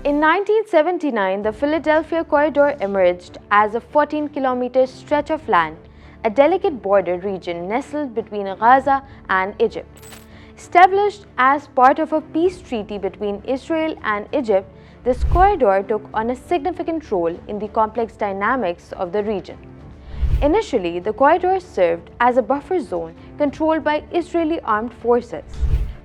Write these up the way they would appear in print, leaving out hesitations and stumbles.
In 1979, the Philadelphi Corridor emerged as a 14-kilometer stretch of land, a delicate border region nestled between Gaza and Egypt. Established as part of a peace treaty between Israel and Egypt, this corridor took on a significant role in the complex dynamics of the region. Initially, the corridor served as a buffer zone controlled by Israeli armed forces.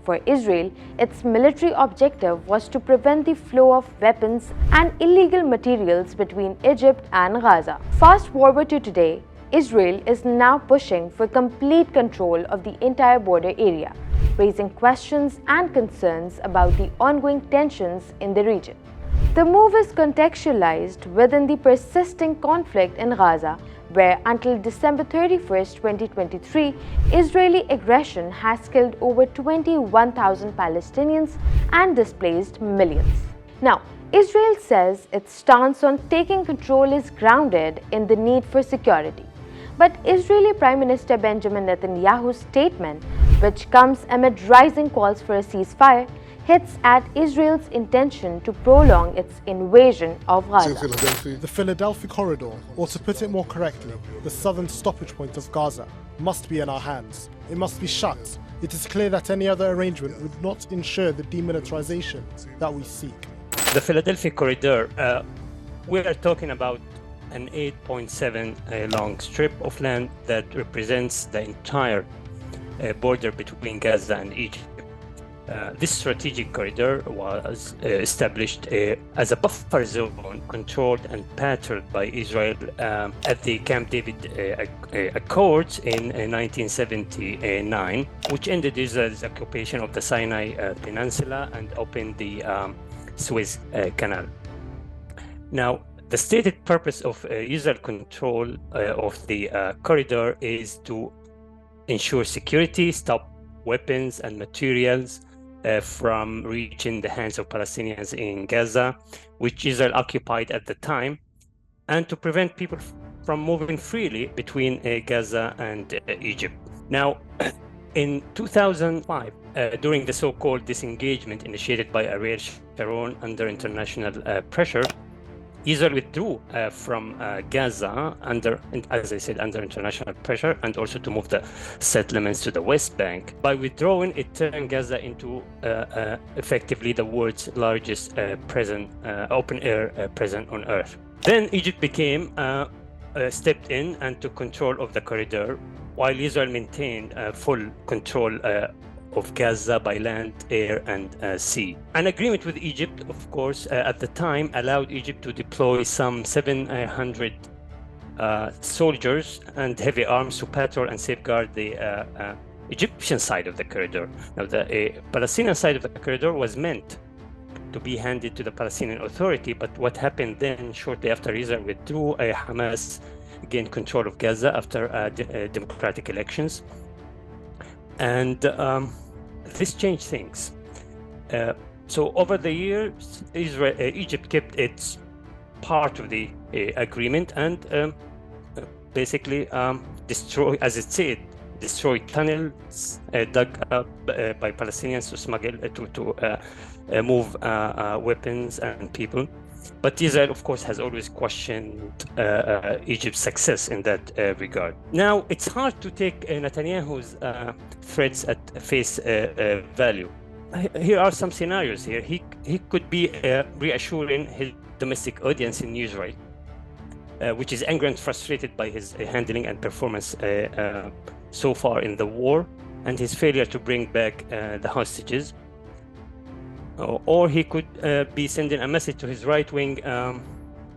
For Israel, its military objective was to prevent the flow of weapons and illegal materials between Egypt and Gaza. Fast forward to today, Israel is now pushing for complete control of the entire border area, raising questions and concerns about the ongoing tensions in the region. The move is contextualized within the persisting conflict in Gaza, where until December 31, 2023, Israeli aggression has killed over 21,000 Palestinians and displaced millions. Now, Israel says its stance on taking control is grounded in the need for security. But Israeli Prime Minister Benjamin Netanyahu's statement, which comes amid rising calls for a ceasefire, hits at Israel's intention to prolong its invasion of Gaza. The Philadelphi Corridor, or to put it more correctly, the southern stoppage point of Gaza, must be in our hands. It must be shut. It is clear that any other arrangement would not ensure the demilitarization that we seek. The Philadelphi Corridor, we are talking about an 8.7 long strip of land that represents the entire border between Gaza and Egypt. This strategic corridor was established as a buffer zone controlled and patrolled by Israel at the Camp David Accords in 1979, which ended Israel's occupation of the Sinai Peninsula and opened the Suez Canal. Now, the stated purpose of Israel control of the corridor is to ensure security, stop weapons and materials from reaching the hands of Palestinians in Gaza, which Israel occupied at the time, and to prevent people from moving freely between Gaza and Egypt. Now, in 2005, during the so-called disengagement initiated by Ariel Sharon under international pressure, Israel withdrew from Gaza under international pressure, and also to move the settlements to the West Bank. By withdrawing, it turned Gaza into effectively the world's largest open-air prison on Earth. Then Egypt stepped in and took control of the corridor, while Israel maintained full control of Gaza by land, air, and sea. An agreement with Egypt, of course, at the time allowed Egypt to deploy some 700 soldiers and heavy arms to patrol and safeguard the Egyptian side of the corridor. Now, the Palestinian side of the corridor was meant to be handed to the Palestinian Authority, but what happened then, shortly after Israel withdrew, Hamas gained control of Gaza after democratic elections. And this changed things. So over the years, Egypt kept its part of the agreement and basically destroyed tunnels dug up by Palestinians to smuggle, to move weapons and people. But Israel, of course, has always questioned Egypt's success in that regard. Now, it's hard to take Netanyahu's threats at face value. Here are some scenarios here. He could be reassuring his domestic audience in Israel, which is angry and frustrated by his handling and performance so far in the war and his failure to bring back the hostages. Or he could be sending a message to his right-wing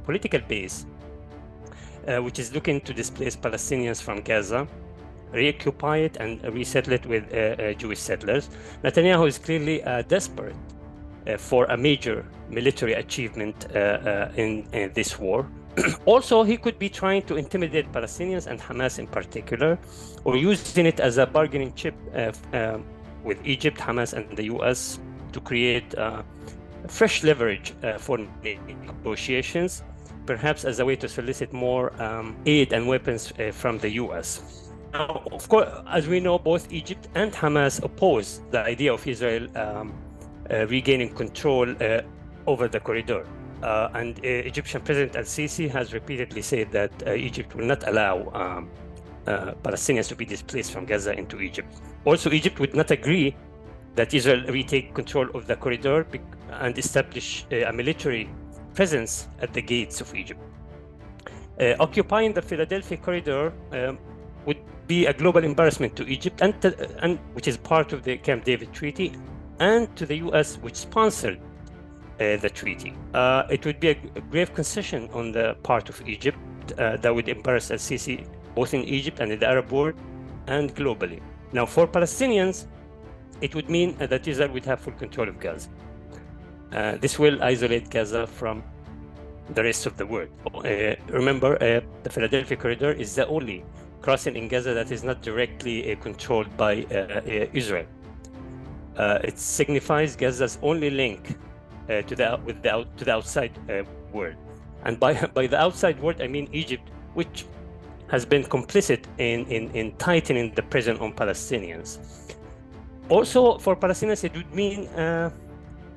political base, which is looking to displace Palestinians from Gaza, reoccupy it and resettle it with Jewish settlers. Netanyahu is clearly desperate for a major military achievement in this war. Also, he could be trying to intimidate Palestinians and Hamas in particular, or using it as a bargaining chip with Egypt, Hamas, and the US to create fresh leverage for negotiations, perhaps as a way to solicit more aid and weapons from the US. Now, of course, as we know, both Egypt and Hamas oppose the idea of Israel regaining control over the corridor. And Egyptian President al-Sisi has repeatedly said that Egypt will not allow Palestinians to be displaced from Gaza into Egypt. Also, Egypt would not agree that Israel retake control of the corridor and establish a military presence at the gates of Egypt. Occupying the Philadelphi Corridor would be a global embarrassment to Egypt, and which is part of the Camp David Treaty, and to the US, which sponsored the treaty. It would be a grave concession on the part of Egypt that would embarrass al-Sisi both in Egypt and in the Arab world and globally. Now, for Palestinians, it would mean that Israel would have full control of Gaza. This will isolate Gaza from the rest of the world. Remember, the Philadelphia Corridor is the only crossing in Gaza that is not directly controlled by Israel. It signifies Gaza's only link to the outside world. And by the outside world, I mean Egypt, which has been complicit in tightening the pressure on Palestinians. Also, for Palestinians, it would mean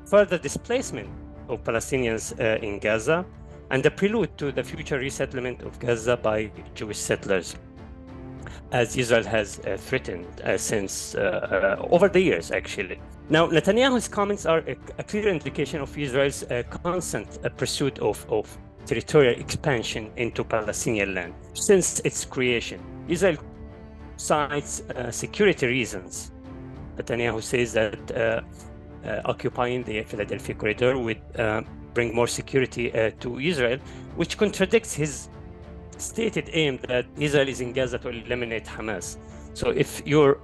further displacement of Palestinians in Gaza and the prelude to the future resettlement of Gaza by Jewish settlers, as Israel has threatened since over the years, actually. Now, Netanyahu's comments are a clear indication of Israel's constant pursuit of territorial expansion into Palestinian land. Since its creation, Israel cites security reasons. Netanyahu says that occupying the Philadelphia Corridor would bring more security to Israel, which contradicts his stated aim that Israel is in Gaza to eliminate Hamas. So if your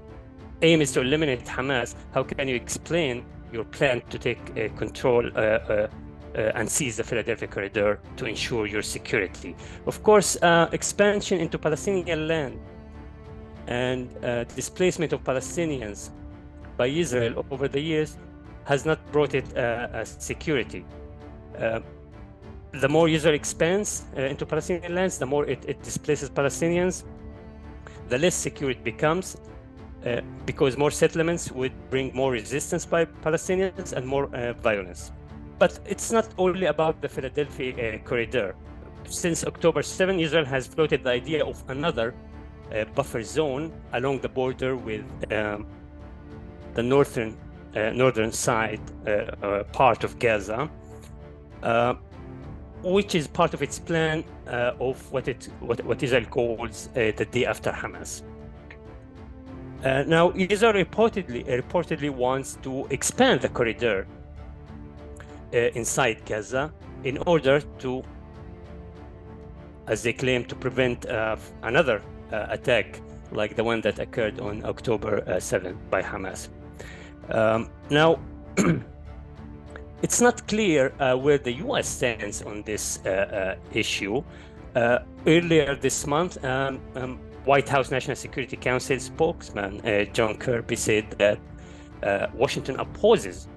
aim is to eliminate Hamas, how can you explain your plan to take control and seize the Philadelphia Corridor to ensure your security? Of course, expansion into Palestinian land and displacement of Palestinians by Israel over the years has not brought it security. The more Israel expands into Palestinian lands, the more it displaces Palestinians, the less secure it becomes, because more settlements would bring more resistance by Palestinians and more violence. But it's not only about the Philadelphia Corridor. Since October 7, Israel has floated the idea of another buffer zone along the border with the northern side part of Gaza, which is part of its plan of what Israel calls the day after Hamas. Now, Israel reportedly wants to expand the corridor inside Gaza in order to, as they claim, to prevent another attack like the one that occurred on October 7 by Hamas. Now, it's not clear where the US stands on this issue. Earlier this month, White House National Security Council spokesman John Kirby said that Washington opposes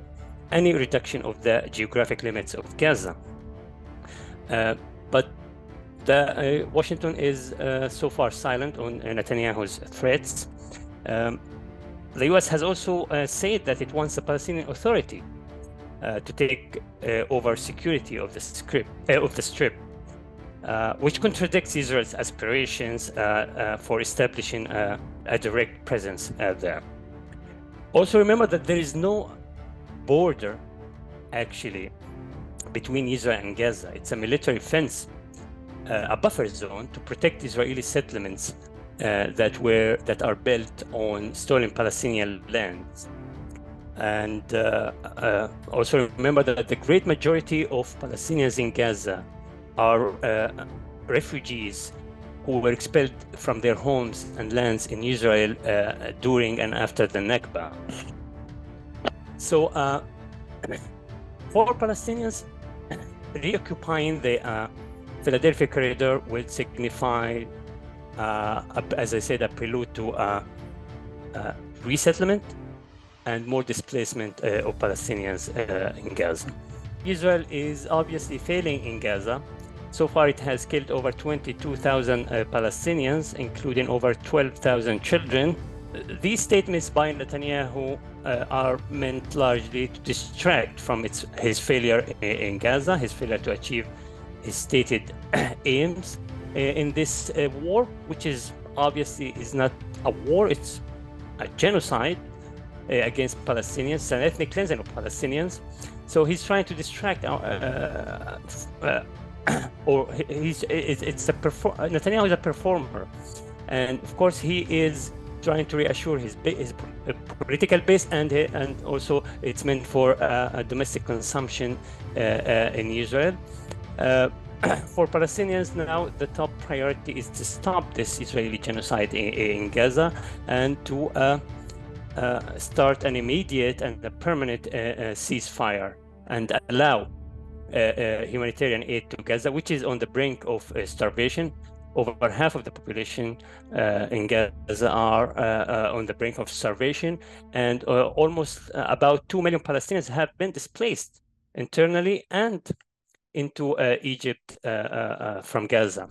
any reduction of the geographic limits of Gaza. But Washington is so far silent on Netanyahu's threats. The US has also said that it wants the Palestinian Authority to take over security of the Strip, which contradicts Israel's aspirations for establishing a direct presence there. Also, remember that there is no border, actually, between Israel and Gaza. It's a military fence, a buffer zone to protect Israeli settlements that are built on stolen Palestinian lands. And also remember that the great majority of Palestinians in Gaza are refugees who were expelled from their homes and lands in Israel during and after the Nakba. So for Palestinians, reoccupying the Philadelphia Corridor will signify, as I said, a prelude to resettlement and more displacement of Palestinians in Gaza. Israel is obviously failing in Gaza. So far, it has killed over 22,000 Palestinians, including over 12,000 children, these statements by Netanyahu are meant largely to distract from his failure in Gaza, his failure to achieve his stated aims in this war, which is obviously is not a war, it's a genocide against Palestinians, an ethnic cleansing of Palestinians. So he's trying to distract Netanyahu is a performer, and of course he is trying to reassure his political base, and also it's meant for domestic consumption in Israel. For Palestinians now, the top priority is to stop this Israeli genocide in Gaza and to start an immediate and a permanent ceasefire and allow humanitarian aid to Gaza, which is on the brink of starvation. Over half of the population in Gaza are on the brink of starvation, and almost about 2 million Palestinians have been displaced internally and into Egypt from Gaza.